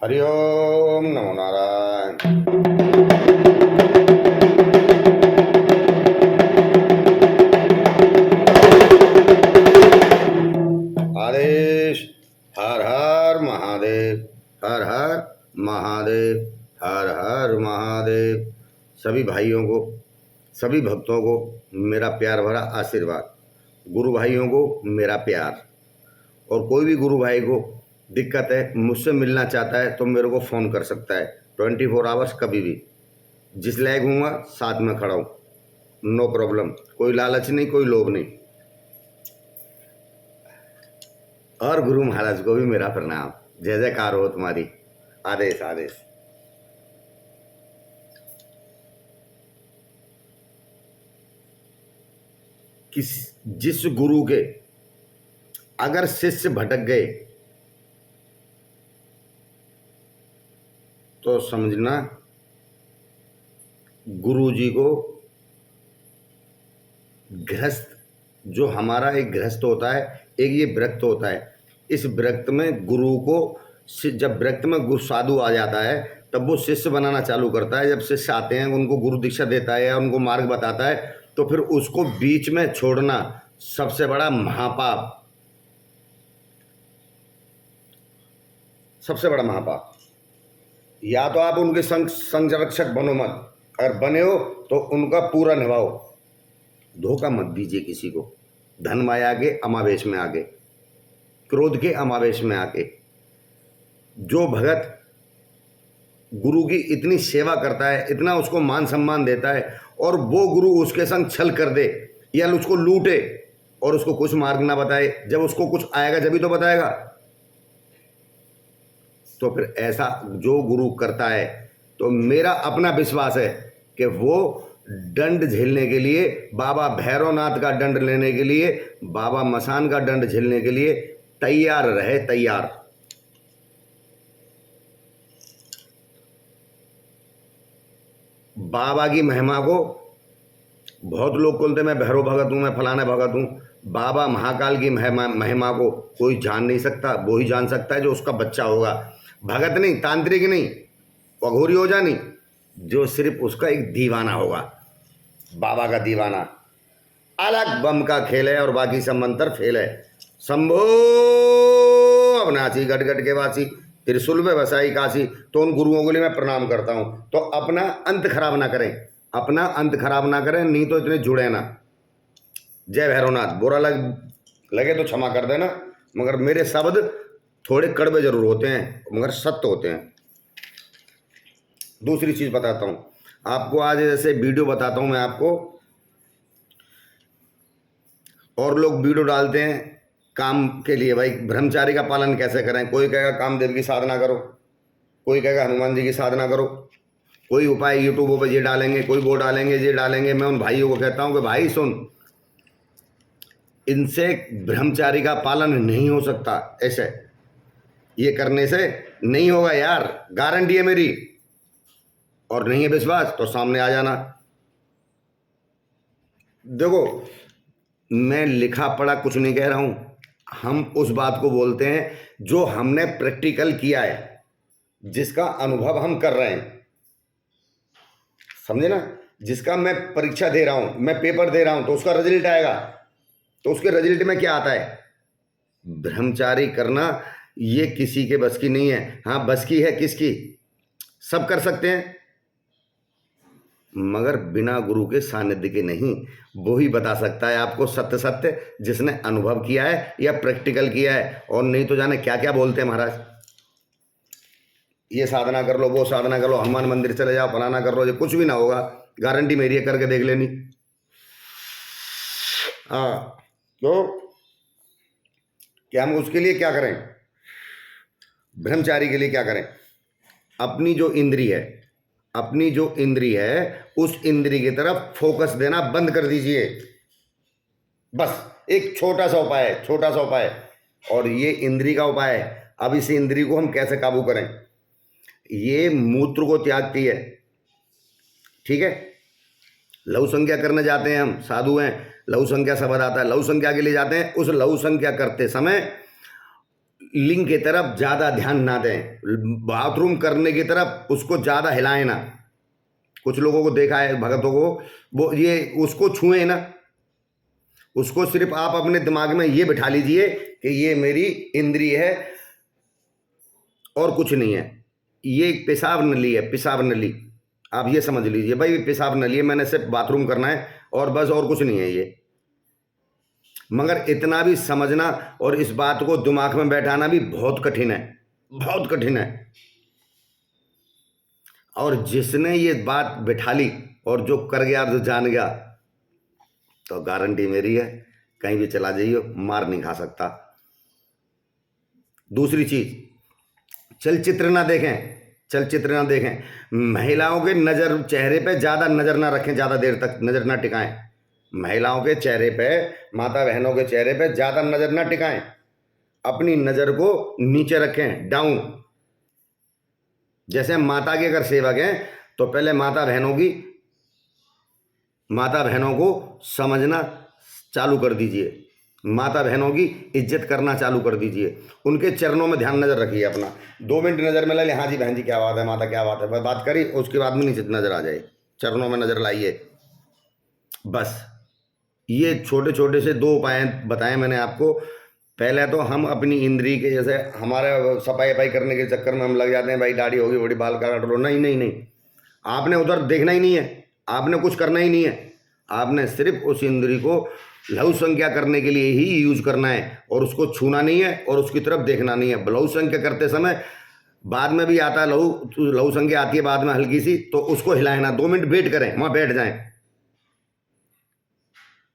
हरि ओम नमो नारायण। आदेश। हर हर महादेव, हर हर महादेव, हर हर महादेव। सभी भाइयों को, सभी भक्तों को मेरा प्यार भरा आशीर्वाद। गुरु भाइयों को मेरा प्यार। और कोई भी गुरु भाई को दिक्कत है, मुझसे मिलना चाहता है तो मेरे को फ़ोन कर सकता है 24 आवर्स, कभी भी। जिस लायक हूँगा साथ में खड़ा हूँ, नो प्रॉब्लम। कोई लालच नहीं, कोई लोभ नहीं। और गुरु महाराज को भी मेरा प्रणाम। जय जयकार हो तुम्हारी। आदेश आदेश। जिस गुरु के अगर शिष्य भटक गए तो समझना गुरु जी को गृहस्थ, जो हमारा एक गृहस्थ होता है, एक ये विरक्त होता है। इस विरक्त में गुरु को, जब विरक्त में गुरु साधु आ जाता है तब वो शिष्य बनाना चालू करता है। जब शिष्य आते हैं उनको गुरु दीक्षा देता है या उनको मार्ग बताता है, तो फिर उसको बीच में छोड़ना सबसे बड़ा महापाप, सबसे बड़ा महापाप। या तो आप उनके संरक्षक बनो मत, अगर बने हो तो उनका पूरा निभाओ। धोखा मत दीजिए किसी को, धन माया के अमावेश में आके, क्रोध के अमावेश में आके। जो भगत गुरु की इतनी सेवा करता है, इतना उसको मान सम्मान देता है, और वो गुरु उसके संग छल कर दे या उसको लूटे और उसको कुछ मार्ग ना बताए, जब उसको कुछ आएगा जब ही तो बताएगा। तो फिर ऐसा जो गुरु करता है, तो मेरा अपना विश्वास है कि वो दंड झेलने के लिए, बाबा भैरवनाथ का दंड लेने के लिए, बाबा मसान का दंड झेलने के लिए तैयार रहे, तैयार। बाबा की महिमा को बहुत लोग बोलते मैं भैरव भगत हूँ, मैं फलाना भगत हूँ। बाबा महाकाल की महिमा को कोई जान नहीं सकता, वो ही जान सकता है जो उसका बच्चा होगा। भगत नहीं, तांत्रिक नहीं, अघोरी हो जानी, जो सिर्फ उसका एक दीवाना होगा, बाबा का दीवाना। अलग बम का खेल है और बाकी सब मंत्र फेल है। शंभो अविनाशी गट गट के वासी, त्रिशूल में बसाई काशी। तो उन गुरुओं के लिए मैं प्रणाम करता हूं। तो अपना अंत खराब ना करें, अपना अंत खराब ना करें, नहीं तो इतने जुड़े ना। जय भैरवनाथ। बुरा लगे तो क्षमा कर देना, मगर मेरे शब्द थोड़े कड़वे जरूर होते हैं, मगर सत्य होते हैं। दूसरी चीज बताता हूं आपको, आज जैसे वीडियो बताता हूं मैं आपको, और लोग वीडियो डालते हैं काम के लिए, भाई ब्रह्मचारी का पालन कैसे करें। कोई कहेगा कामदेव की साधना करो, कोई कहेगा हनुमान जी की साधना करो, कोई उपाय यूट्यूब पर ये डालेंगे, कोई वो डालेंगे, ये डालेंगे। मैं उन भाइयों को कहता हूं कि भाई सुन, इनसे ब्रह्मचारी का पालन नहीं हो सकता, ऐसे ये करने से नहीं होगा यार, गारंटी है मेरी। और नहीं है विश्वास तो सामने आ जाना। देखो, मैं लिखा पढ़ा कुछ नहीं कह रहा हूं, हम उस बात को बोलते हैं जो हमने प्रैक्टिकल किया है, जिसका अनुभव हम कर रहे हैं, समझे ना। जिसका मैं परीक्षा दे रहा हूं, मैं पेपर दे रहा हूं, तो उसका रिजल्ट आएगा, तो उसके रिजल्ट में क्या आता है। ब्रह्मचारी करना ये किसी के बस की नहीं है। हाँ, बस की है किसकी, सब कर सकते हैं, मगर बिना गुरु के सानिध्य के नहीं। वो ही बता सकता है आपको सत्य सत्य, जिसने अनुभव किया है या प्रैक्टिकल किया है। और नहीं तो जाने क्या क्या बोलते हैं महाराज, ये साधना कर लो, वो साधना कर लो, हनुमान मंदिर चले जाओ, फलाना कर लो, ये कुछ भी ना होगा। गारंटी मेरी है, करके देख लेनी। हाँ, तो क्या हम उसके लिए क्या करें, ब्रह्मचारी के लिए क्या करें। अपनी जो इंद्री है, अपनी जो इंद्री है, उस इंद्री की तरफ फोकस देना बंद कर दीजिए। बस एक छोटा सा उपाय है, छोटा सा उपाय। और ये इंद्री का उपाय है। अब इस इंद्री को हम कैसे काबू करें। ये मूत्र को त्यागती है, ठीक है। लघु संख्या करने जाते हैं, हम साधु हैं, लघु संख्या शब्द आता है, लघु संख्या के लिए जाते हैं। उस लघु संख्या करते समय लिंग की तरफ ज़्यादा ध्यान ना दें, बाथरूम करने की तरफ उसको ज़्यादा हिलाएं ना। कुछ लोगों को देखा है भगतों को, वो ये उसको छुएं ना, उसको सिर्फ आप अपने दिमाग में ये बिठा लीजिए कि ये मेरी इंद्री है और कुछ नहीं है। ये एक पेशाब नली है, पेशाब नली, आप ये समझ लीजिए भाई पेशाब नली है, मैंने सिर्फ बाथरूम करना है और बस, और कुछ नहीं है ये। मगर इतना भी समझना और इस बात को दिमाग में बैठाना भी बहुत कठिन है, बहुत कठिन है। और जिसने ये बात बिठा ली और जो कर गया, जो जान गया, तो गारंटी मेरी है कहीं भी चला जाइए मार नहीं खा सकता। दूसरी चीज, चलचित्र ना देखें, चलचित्र ना देखें। महिलाओं के नज़र चेहरे पे ज़्यादा नज़र ना रखें, ज़्यादा देर तक नज़र ना टिकाएं। महिलाओं के चेहरे पे, माता बहनों के चेहरे पे ज़्यादा नज़र ना टिकाएं। अपनी नज़र को नीचे रखें, डाउन। जैसे माता के अगर सेवक हैं तो पहले माता बहनों को समझना चालू कर दीजिए, माता बहनों की इज्जत करना चालू कर दीजिए, उनके चरणों में ध्यान नजर रखिए अपना। 2 मिनट नजर में ले, हाँ जी बहन जी क्या बात है, माता क्या बात है, बात करी, उसके बाद में नीचे नजर आ जाए, चरणों में नजर लाइए। बस ये छोटे छोटे से 2 उपाय बताए मैंने आपको। पहले तो हम अपनी इंद्री के, जैसे हमारे सफाई वफाई करने के चक्कर में हम लग जाते हैं, भाई दाढ़ी होगी बड़ी, बाल काट लो, नहीं नहीं नहीं, आपने उधर देखना ही नहीं है, आपने कुछ करना ही नहीं है। आपने सिर्फ उस इंद्री को लघु संख्या करने के लिए ही यूज करना है और उसको छूना नहीं है और उसकी तरफ देखना नहीं है। लघु संख्या करते समय बाद में भी आता है, लघु संख्या आती है बाद में हल्की सी, तो उसको हिलाए ना, 2 मिनट वेट करें, वहां बैठ जाएं।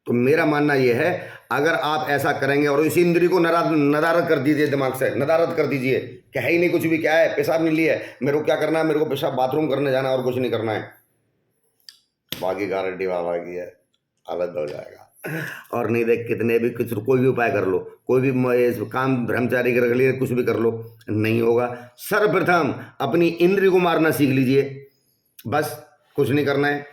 तो मेरा मानना यह है, अगर आप ऐसा करेंगे और इस इंद्री को नदारद कर दीजिए, दिमाग से नदारद कर दीजिए कि है ही नहीं कुछ भी, क्या है, पेशाब नहीं लिया है, मेरे को क्या करना है, मेरे को पेशाब बाथरूम करने जाना और कुछ नहीं करना है, बाकी गारंटी बाबा की है, अलग हो जाएगा। और नहीं देख कितने भी कुछ, कोई भी उपाय कर लो, कोई भी काम ब्रह्मचारी कर लिए, कुछ भी कर लो, नहीं होगा। सर्वप्रथम अपनी इंद्री को मारना सीख लीजिए, बस कुछ नहीं करना है।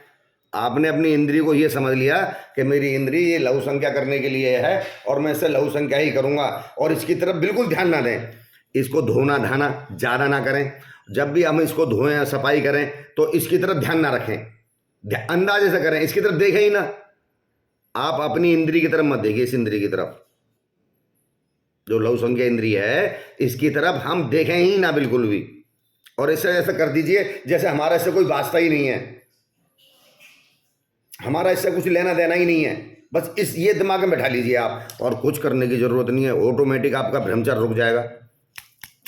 आपने अपनी इंद्री को ये समझ लिया कि मेरी इंद्री ये लघु संख्या करने के लिए है और मैं इससे लघु संख्या ही करूंगा, और इसकी तरफ बिल्कुल ध्यान ना दें। इसको धोना धाना ज़्यादा ना करें, जब भी हम इसको धोएं सफाई करें तो इसकी तरफ ध्यान ना रखें, अंदाजे से करें, इसकी तरफ देखें ही ना। आप अपनी इंद्री की तरफ मत देखिए, इस इंद्री की तरफ, जो लघु संख्या इंद्री है, इसकी तरफ हम देखें ही ना बिल्कुल भी। और इससे ऐसा कर दीजिए जैसे हमारा इससे कोई वास्ता ही नहीं है, हमारा इससे कुछ लेना देना ही नहीं है, बस ये दिमाग में बैठा लीजिए आप, और कुछ करने की जरूरत नहीं है, ऑटोमेटिक आपका ब्रह्मचर्य रुक जाएगा,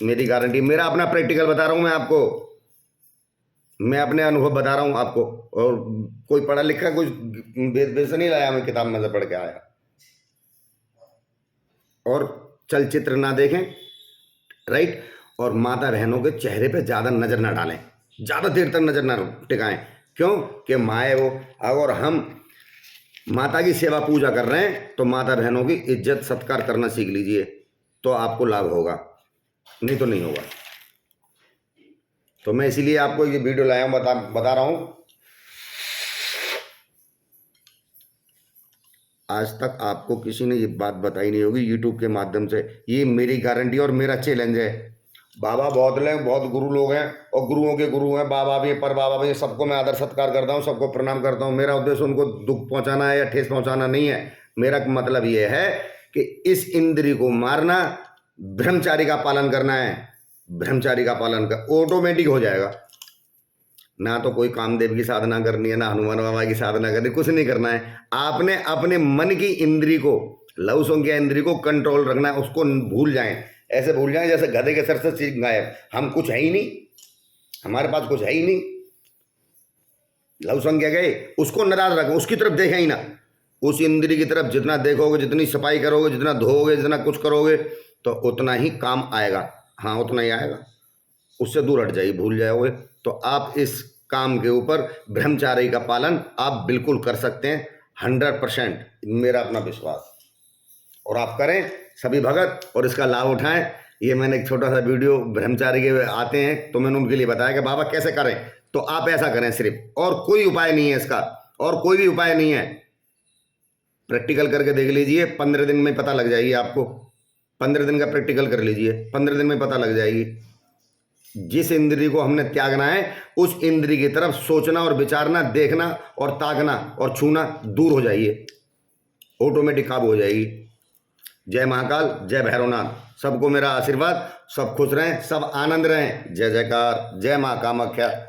मेरी गारंटी। मेरा अपना प्रैक्टिकल बता रहा हूं मैं आपको, मैं अपने अनुभव बता रहा हूं आपको, और कोई पढ़ा लिखा कुछ वेद से नहीं लाया, मैं किताब में से पढ़ के आया। और चलचित्र ना देखें, राइट, और माता बहनों के चेहरे पे ज़्यादा नज़र ना डालें, ज़्यादा देर तक नज़र ना टिकाएं। क्यों कि माए वो, अगर हम माता की सेवा पूजा कर रहे हैं तो माता बहनों की इज्जत सत्कार करना सीख लीजिए, तो आपको लाभ होगा, नहीं तो नहीं होगा। तो मैं इसीलिए आपको ये वीडियो लाया हूँ, बता रहा हूँ। आज तक आपको किसी ने ये बात बताई नहीं होगी यूट्यूब के माध्यम से, ये मेरी गारंटी और मेरा चैलेंज है। बाबा बहुत लोग, बहुत गुरु लोग हैं और गुरुओं के गुरु हैं, बाबा भी, पर बाबा भी, सबको मैं आदर सत्कार करता हूं, सबको प्रणाम करता हूं। मेरा उद्देश्य उनको दुख पहुंचाना है या ठेस पहुंचाना नहीं है। मेरा मतलब ये है कि इस इंद्री को मारना, ब्रह्मचारी का पालन करना है, ब्रह्मचारी का पालन कर, ऑटोमेटिक हो जाएगा। ना तो कोई कामदेव की साधना करनी है, ना हनुमान बाबा की साधना करनी, कुछ नहीं करना है। आपने अपने मन की इंद्री को, लघु संख्या इंद्री को कंट्रोल रखना है, उसको भूल जाएं, ऐसे भूल जाएं जैसे गधे के सर से सींग गायब। हम कुछ है ही नहीं, हमारे पास कुछ है ही नहीं। लघु संख्या गए, उसको नाराज रखें, उसकी तरफ देखें ही ना, उस इंद्री की तरफ जितना देखोगे, जितनी सफाई करोगे, जितना धोओगे, जितना कुछ करोगे, तो उतना ही काम आएगा। हाँ, उतना ही आएगा, उससे दूर हट जाइए, भूल जाओगे। तो आप इस काम के ऊपर ब्रह्मचारी का पालन आप बिल्कुल कर सकते हैं, 100%, मेरा अपना विश्वास। और आप करें सभी भगत, और इसका लाभ उठाएं। ये मैंने एक छोटा सा वीडियो ब्रह्मचारी के आते हैं तो मैंने उनके लिए बताया कि बाबा कैसे करें, तो आप ऐसा करें सिर्फ, और कोई उपाय नहीं है इसका, और कोई भी उपाय नहीं है। प्रैक्टिकल करके देख लीजिए, 15 दिन में पता लग जाएगी आपको, 15 दिन का प्रैक्टिकल कर लीजिए, 15 दिन में पता लग जाएगी। जिस इंद्रिय को हमने त्यागना है उस इंद्रिय की तरफ सोचना और विचारना, देखना और ताकना और छूना दूर हो जाइए, ऑटोमेटिक काबू हो जाएगी। जय महाकाल, जय भैरवनाथ, सबको मेरा आशीर्वाद, सब खुश रहें, सब आनंद रहें। जय जयकार, जय माँ कामाख्या।